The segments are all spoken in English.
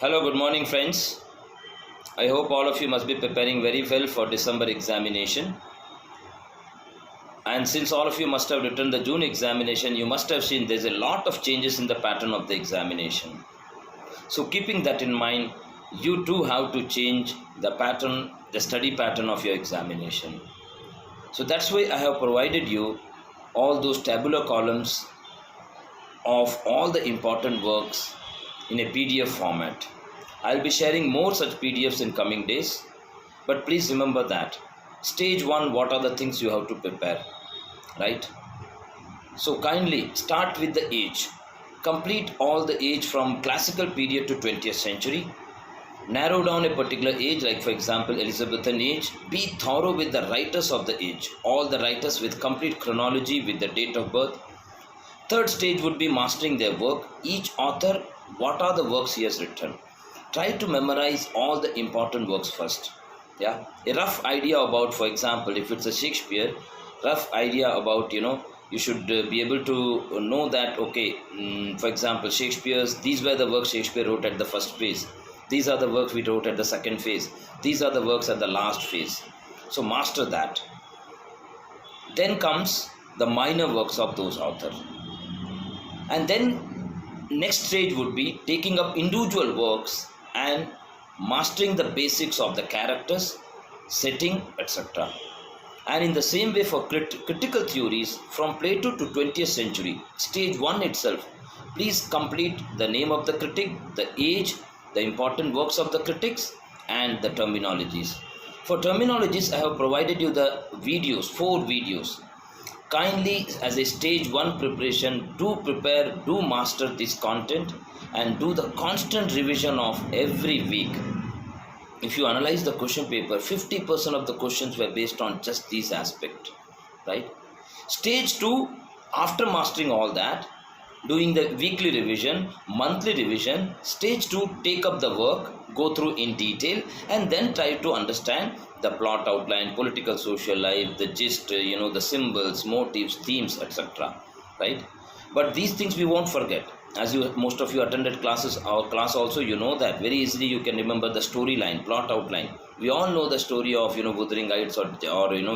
Hello, good morning, friends. I hope all of you must be preparing very well for December examination. And since all of you must have written the June examination, you must have seen there's a lot of changes in the pattern of the examination. So, keeping that in mind, you too have to change the pattern, the study pattern of your examination. So, that's why I have provided you all those tabular columns of all the important works in a PDF format. I'll be sharing more such PDFs in coming days, but please remember that stage 1, what are the things you have to prepare, right? So kindly start with the age. Complete all the age from classical period to 20th century. Narrow down a particular age, like for example Elizabethan age. Be thorough with the writers of the age, all the writers with complete chronology with the date of birth. Third stage would be mastering their work. Each author, what are the works he has written? Try to memorize all the important works first. Yeah, a rough idea about, for example, if it's a Shakespeare, rough idea about, you should be able to know that, okay, for example, Shakespeare's, these were the works Shakespeare wrote at the first phase. These are the works we wrote at the second phase. These are the works at the last phase. So master that. Then comes the minor works of those authors. And then next stage would be taking up individual works and mastering the basics of the characters, setting, etc. And in the same way for critical theories from Plato to 20th century, stage 1 itself, please complete the name of the critic, the age, the important works of the critics, and the terminologies. For terminologies, I have provided you the videos, 4 videos. Kindly, as a stage 1 preparation, do prepare, do master this content and do the constant revision of every week. If you analyze the question paper, 50% of the questions were based on just these aspects, right? Stage 2, after mastering all that, doing the weekly revision, monthly revision, stage 2, take up the work, go through in detail, and then try to understand the plot outline, political social life, the gist, the symbols, motives, themes, etc. Right? But these things we won't forget. As most of you attended classes, our class also, you know that very easily you can remember the storyline, plot outline. We all know the story of, Wuthering Heights or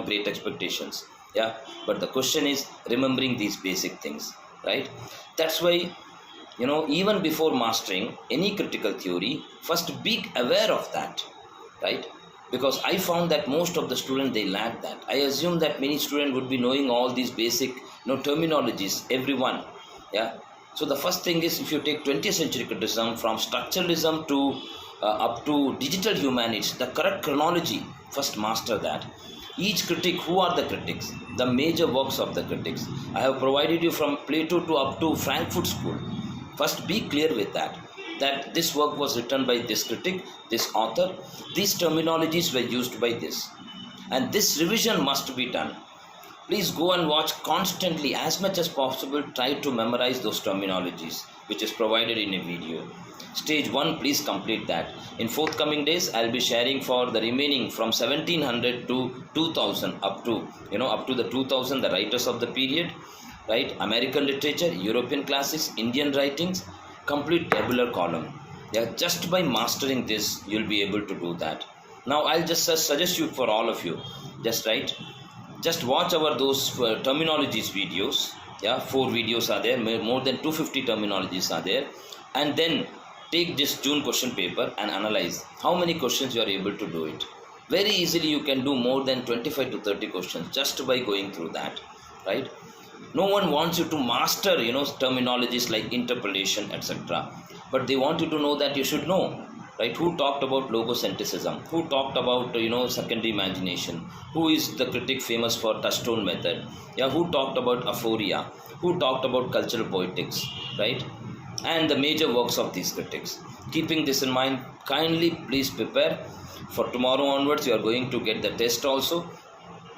Great Expectations. Yeah. But the question is remembering these basic things, right? That's why, even before mastering any critical theory, first be aware of that, right? Because I found that most of the students, they lack that. I assume that many students would be knowing all these basic terminologies, everyone. Yeah. So the first thing is, if you take 20th century criticism from structuralism to up to digital humanities, the correct chronology, first master that. Each critic, who are the critics? The major works of the critics. I have provided you from Plato to up to Frankfurt School. First be clear with that this work was written by this critic, this author, these terminologies were used by this. And this revision must be done. Please go and watch constantly, as much as possible, try to memorize those terminologies, which is provided in a video. Stage 1, please complete that. In forthcoming days, I'll be sharing for the remaining from 1700 to 2000 up to the 2000, the writers of the period, right? American literature, European classics, Indian writings, complete tabular column. Yeah, just by mastering this, you'll be able to do that. Now, I'll just suggest you for all of you, just watch those terminologies videos. Yeah, 4 videos are there, more than 250 terminologies are there, and then take this June question paper and analyze how many questions you are able to do it. Very easily you can do more than 25 to 30 questions just by going through that, right? No one wants you to master, terminologies like interpolation, etc. But they want you to know that you should know, right? Who talked about logocentrism? Who talked about, secondary imagination? Who is the critic famous for touchstone method? Yeah, who talked about aphoria? Who talked about cultural poetics, right? And the major works of these critics. Keeping this in mind, kindly please prepare. For tomorrow onwards, you are going to get the test also.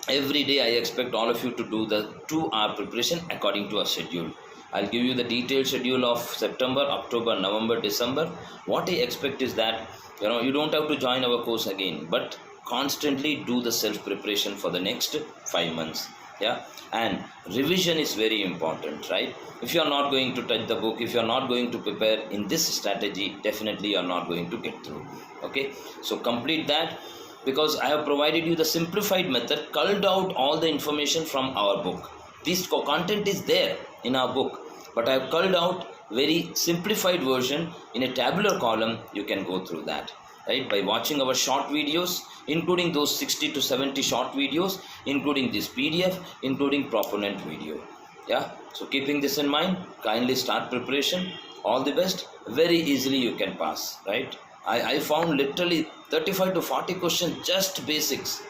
Every day I expect all of you to do the 2-hour preparation according to a schedule. I'll give you the detailed schedule of September, October, November, December. What I expect is that, you don't have to join our course again, but constantly do the self-preparation for the next 5 months. Yeah, and revision is very important, right? If you are not going to touch the book, if you are not going to prepare in this strategy, definitely you are not going to get through. Okay, so complete that, because I have provided you the simplified method, culled out all the information from our book. This content is there in our book, but I have culled out very simplified version in a tabular column. You can go through that, right, by watching our short videos, including those 60 to 70 short videos, including this PDF, including proponent video. Yeah, so keeping this in mind, kindly start preparation. All the best. Very easily you can pass, right? I found literally 35 to 40 questions, just basics.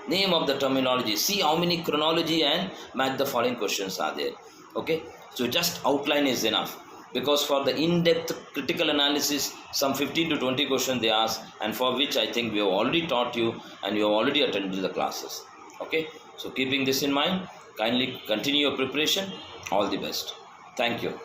Name of the terminology, see how many chronology and match the following questions are there. Okay, so just outline is enough, because for the in-depth critical analysis, some 15 to 20 questions they ask, and for which I think we have already taught you and you have already attended the classes. Okay, so keeping this in mind, kindly continue your preparation. All the best. Thank you.